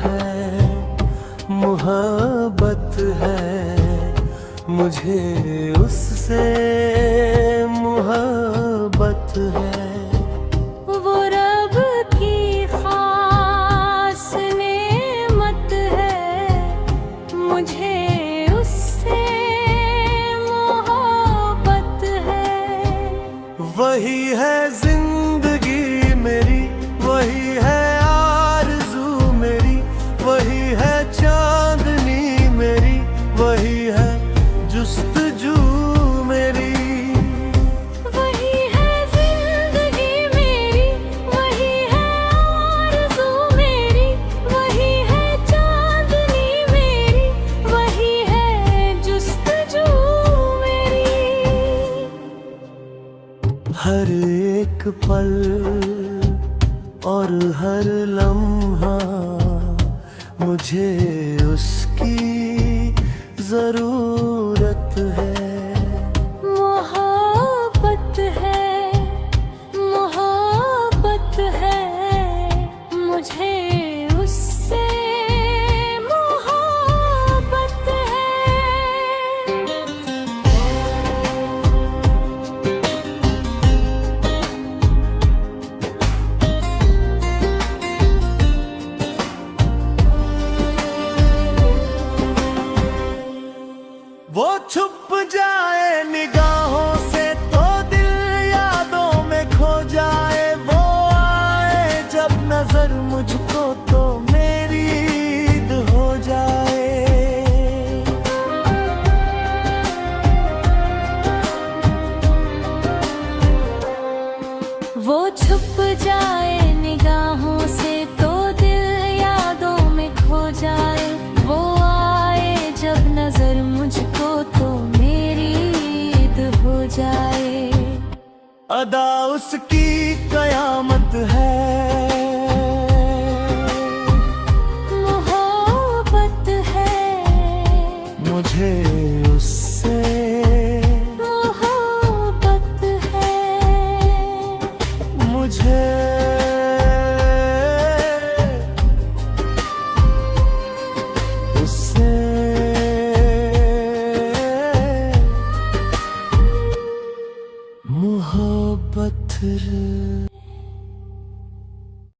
है, मोहब्बत है, मुझे उससे मोहब्बत है। वो रब की खास नेमत है, मुझे उससे मोहब्बत है। वही है जिंदगी मेरी, वही है आरज़ू मेरी, वही है चांदनी मेरी, वही है जुस्तजू मेरी। वही है जिंदगी मेरी, वही है आरज़ू मेरी, वही है चांदनी मेरी, वही है जुस्तजू मेरी। हर एक पल और हर लम्हा मुझे उसकी जरूरत है। मोहब्बत है, मोहब्बत है, मुझे उससे मोहब्बत है। वो छुप जाए निगाहों से तो दिल यादों में खो जाए, वो आए जब नजर मुझको तो मेरी ईद हो जाए। वो छुप जाए निगाहों से तो दिल यादों में खो जाए, वो आए जब नजर मुझको तो मेरी ईद हो जाए। अदा उसकी कयामत है, मोहब्बत है, मुझे उससे मोहब्बत है। मुझे उससे मोहब्बत।